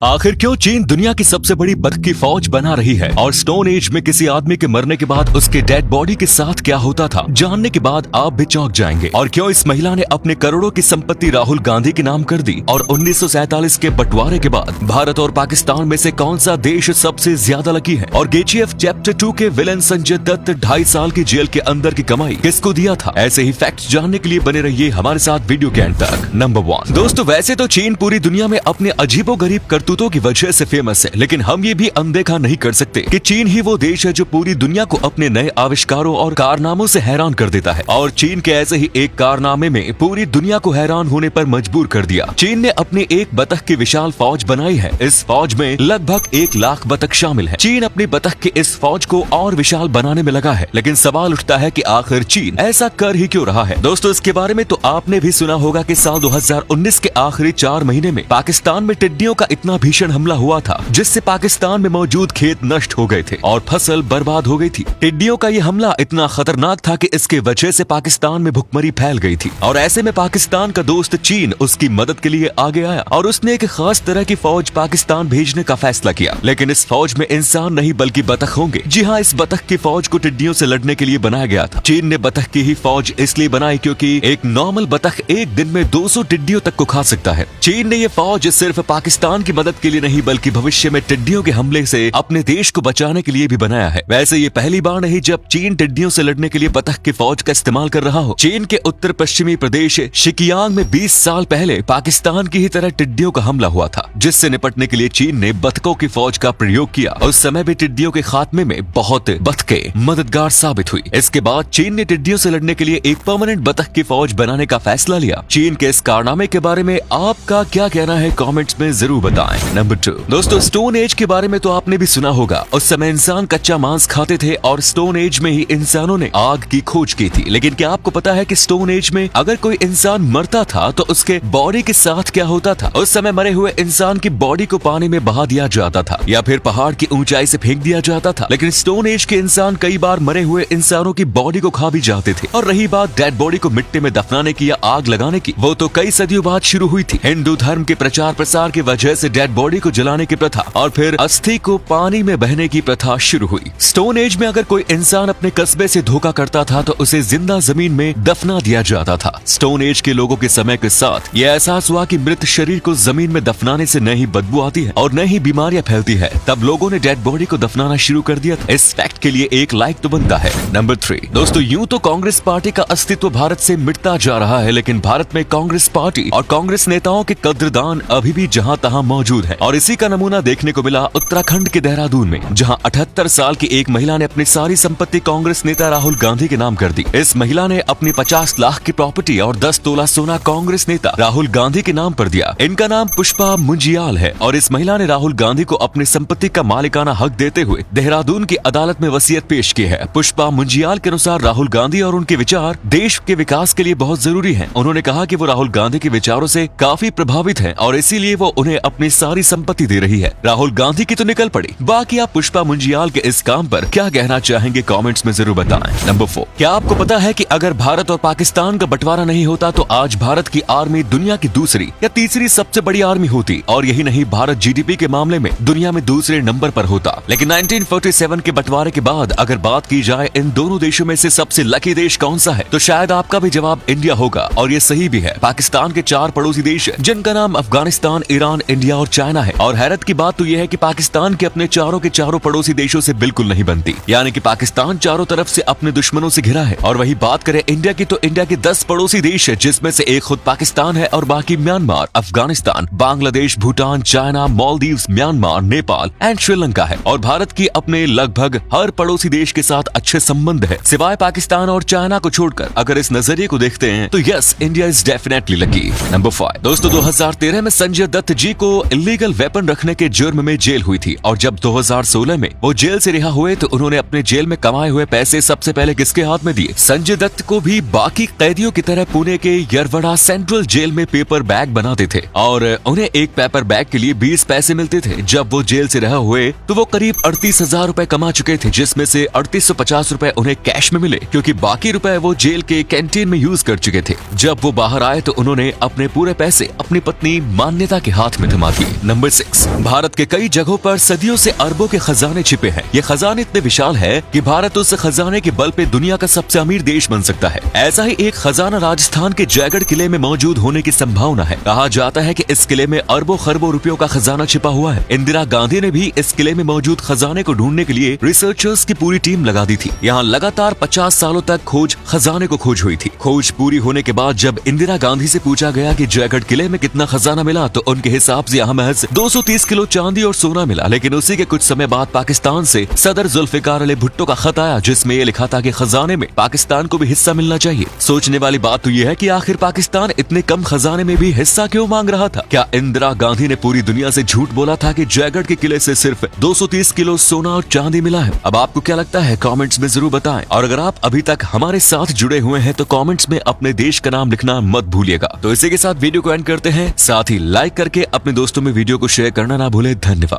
आखिर क्यों चीन दुनिया की सबसे बड़ी बतख की फौज बना रही है और स्टोन एज में किसी आदमी के मरने के बाद उसके डेड बॉडी के साथ क्या होता था, जानने के बाद आप भी चौंक जाएंगे। और क्यों इस महिला ने अपने करोड़ों की संपत्ति राहुल गांधी के नाम कर दी और 1947 के बंटवारे के बाद भारत और पाकिस्तान में से कौन सा देश सबसे ज्यादा लकी है और केजीएफ चैप्टर 2 के विलन संजय दत्त 2.5 साल की जेल के अंदर की कमाई किसको दिया था। ऐसे ही फैक्ट्स जानने के लिए बने रहिए हमारे साथ वीडियो के एंड तक। नंबर 1 दोस्तों, वैसे तो चीन पूरी दुनिया में अपने अजीबोगरीब करतूतों की वजह से फेमस है, लेकिन हम ये भी अनदेखा नहीं कर सकते कि चीन ही वो देश है जो पूरी दुनिया को अपने नए आविष्कारों और कारनामों से हैरान कर देता है। और चीन के ऐसे ही एक कारनामे में पूरी दुनिया को हैरान होने पर मजबूर कर दिया। चीन ने अपनी एक बतख की विशाल फौज बनाई है। इस फौज में लगभग 1 लाख बतख शामिल है। चीन अपनी बतख की इस फौज को और विशाल बनाने में लगा है, लेकिन सवाल उठता है कि आखिर चीन ऐसा कर ही क्यों रहा है। दोस्तों, इसके बारे में तो आपने भी सुना होगा कि साल 2019 के आखिरी 4 महीने में पाकिस्तान में टिड्डियों का इतना भीषण हमला हुआ था जिससे पाकिस्तान में मौजूद खेत नष्ट हो गए थे और फसल बर्बाद हो गई थी। टिड्डियों का ये हमला इतना खतरनाक था कि इसके वजह से पाकिस्तान में भुखमरी फैल गई थी और ऐसे में पाकिस्तान का दोस्त चीन उसकी मदद के लिए आगे आया और उसने एक खास तरह की फौज पाकिस्तान भेजने का फैसला किया। लेकिन इस फौज में इंसान नहीं बल्कि बतख होंगे। जी हाँ, इस बतख की फौज को टिड्डियों से लड़ने के लिए बनाया गया था। चीन ने बतख की ही फौज इसलिए बनाई क्योंकि एक नॉर्मल बतख एक दिन में 200 टिड्डियों तक को खा सकता है। चीन ने ये फौज सिर्फ पाकिस्तान की मदद के लिए नहीं बल्कि भविष्य में टिड्डियों के हमले से अपने देश को बचाने के लिए भी बनाया है। वैसे ये पहली बार नहीं जब चीन टिड्डियों से लड़ने के लिए बतख की फौज का इस्तेमाल कर रहा हो। चीन के उत्तर पश्चिमी प्रदेश शिकियांग में 20 साल पहले पाकिस्तान की ही तरह टिड्डियों का हमला हुआ था, जिससे निपटने के लिए चीन ने बतखों की फौज का प्रयोग किया। उस समय भी टिड्डियों के खात्मे में बहुत बतखें मददगार साबित हुई। इसके बाद चीन ने टिड्डियों से लड़ने के लिए एक परमानेंट बतख की फौज बनाने का फैसला लिया। चीन के इस कारनामे के बारे में आपका क्या कहना है, कमेंट्स में जरूर बताएं। नंबर 2 दोस्तों, स्टोन एज के बारे में तो आपने भी सुना होगा। उस समय इंसान कच्चा मांस खाते थे और स्टोन एज में ही इंसानों ने आग की खोज की थी। लेकिन क्या आपको पता है कि स्टोन एज में अगर कोई इंसान मरता था तो उसके बॉडी के साथ क्या होता था? उस समय मरे हुए इंसान की बॉडी को पानी में बहा दिया जाता था या फिर पहाड़ की ऊंचाई से फेंक दिया जाता था। लेकिन स्टोन एज के इंसान कई बार मरे हुए इंसानों की बॉडी को खा भी जाते थे। और रही बात डेड बॉडी को मिट्टी में दफनाने की या आग लगाने की, वो तो कई सदियों बाद शुरू हुई थी। हिंदू धर्म के प्रचार प्रसार की वजह से डेड बॉडी को जलाने की प्रथा और फिर अस्थि को पानी में बहने की प्रथा शुरू हुई। स्टोन एज में अगर कोई इंसान अपने कस्बे से धोखा करता था तो उसे जिंदा जमीन में दफना दिया जाता था। स्टोन एज के लोगों के समय के साथ ये एहसास हुआ कि मृत शरीर को जमीन में दफनाने से न ही बदबू आती है और न ही बीमारियां फैलती है। तब लोगों ने डेड बॉडी को दफनाना शुरू कर दिया था। इस फैक्ट के लिए एक लाइक तो बनता है। नंबर 3 दोस्तों, यूं तो कांग्रेस पार्टी का अस्तित्व भारत से मिटता जा रहा है, लेकिन भारत में कांग्रेस पार्टी और कांग्रेस नेताओं के कद्रदान अभी भी जहां तहां मौजूद है। और इसी का नमूना देखने को मिला उत्तराखंड के देहरादून में, जहां 78 साल की एक महिला ने अपनी सारी संपत्ति कांग्रेस नेता राहुल गांधी के नाम कर दी। इस महिला ने अपनी 50 लाख की प्रॉपर्टी और 10 तोला सोना कांग्रेस नेता राहुल गांधी के नाम पर दिया। इनका नाम पुष्पा मुंजियाल है और इस महिला ने राहुल गांधी को अपनी संपत्ति का मालिकाना हक देते हुए देहरादून की अदालत में वसीयत पेश की है। पुष्पा मुंजियाल के अनुसार राहुल गांधी और उनके विचार देश के विकास के लिए बहुत जरूरी है। उन्होंने कहा कि वो राहुल गांधी के विचारों से काफी प्रभावित है और इसीलिए वो उन्हें अपनी सारी संपत्ति दे रही है। राहुल गांधी की तो निकल पड़ी, बाकी आप पुष्पा मुंजियाल के इस काम पर क्या कहना चाहेंगे, कमेंट्स में जरूर बताएं। नंबर 4 क्या आपको पता है कि अगर भारत और पाकिस्तान का बंटवारा नहीं होता तो आज भारत की आर्मी दुनिया की दूसरी या तीसरी सबसे बड़ी आर्मी होती और यही नहीं, भारत जीडीपी के मामले में दुनिया में दूसरे नंबर पर होता। लेकिन 1947 के बंटवारे के बाद अगर बात की जाए इन दोनों देशों में से सबसे लकी देश कौन सा है, तो शायद आपका भी जवाब इंडिया होगा और ये सही भी है। पाकिस्तान के 4 पड़ोसी देश जिनका नाम अफगानिस्तान, ईरान, इंडिया और चाइना है। और हैरत की बात तो यह है कि पाकिस्तान के अपने चारों के चारों पड़ोसी देशों से बिल्कुल नहीं बनती, यानी कि पाकिस्तान चारों तरफ से अपने दुश्मनों से घिरा है। और वही बात करें इंडिया की, तो इंडिया के 10 पड़ोसी देश है, जिसमें से एक खुद पाकिस्तान है और बाकी Myanmar, Afghanistan, Bangladesh, Bhutan, China, Maldives, Myanmar, Nepal and Sri Lanka है। और भारत की अपने लगभग हर पड़ोसी देश के साथ अच्छे संबंध है, सिवाय पाकिस्तान और चाइना को छोड़कर। अगर इस नजरिए को देखते हैं तो yes, India is definitely lucky. Number 5 दोस्तों, 2013 में संजय दत्त जी को इलीगल वेपन रखने के जुर्म में जेल हुई थी और जब 2016 में वो जेल से रिहा हुए तो उन्होंने अपने जेल में कमाए हुए पैसे सबसे पहले किसके हाथ में दिए? संजय दत्त को भी बाकी कैदियों की तरह पुणे के यरवड़ा सेंट्रल जेल में पेपर बैग बनाते थे और उन्हें एक पेपर बैग के लिए 20 पैसे मिलते थे। जब वो जेल से रिहा हुए तो वो करीब 38,000 रुपए कमा चुके थे, जिसमें से 3850 रुपए उन्हें कैश में मिले क्योंकि बाकी रुपए वो जेल के कैंटीन में यूज कर चुके थे। जब वो बाहर आए तो उन्होंने अपने पूरे पैसे अपनी पत्नी मान्यता के हाथ में थमा दिए। नंबर 6, भारत के कई जगहों पर सदियों से अरबों के खजाने छिपे हैं। ये खजाने इतने विशाल है कि भारत उस खजाने के बल पे दुनिया का सबसे अमीर देश बन सकता है। ऐसा ही एक खजाना राजस्थान के जयगढ़ किले में मौजूद होने की संभावना है। कहा जाता है कि इस किले में अरबों खरबों रुपयों का खजाना छिपा हुआ है। इंदिरा गांधी ने भी इस किले में मौजूद खजाने को ढूंढने के लिए रिसर्चर्स की पूरी टीम लगा दी थी। यहाँ लगातार 50 सालों तक खजाने को खोज हुई थी। खोज पूरी होने के बाद जब इंदिरा गांधी से पूछा गया कि जयगढ़ किले में कितना खजाना मिला, तो उनके हिसाब से यहाँ महज 230 किलो चांदी और सोना मिला। लेकिन उसी के कुछ समय बाद पाकिस्तान से सदर जुल्फिकार अली भुट्टो का खत आया, जिसमें ये लिखा था कि खजाने में पाकिस्तान को भी हिस्सा मिलना चाहिए। सोचने वाली बात तो ये है कि आखिर पाकिस्तान इतने कम खजाने में भी हिस्सा क्यों मांग रहा था? क्या इंदिरा गांधी ने पूरी दुनिया से झूठ बोला था कि जयगढ़ के किले से सिर्फ 230 किलो सोना और चांदी मिला है? अब आपको क्या लगता है, कमेंट्स में जरूर बताएं। और अगर आप अभी तक हमारे साथ जुड़े हुए हैं तो कमेंट्स में अपने देश का नाम लिखना मत भूलिएगा। तो इसी के साथ वीडियो को एंड करते हैं। साथ ही लाइक करके अपने दोस्तों में वीडियो को शेयर करना ना भूले। धन्यवाद।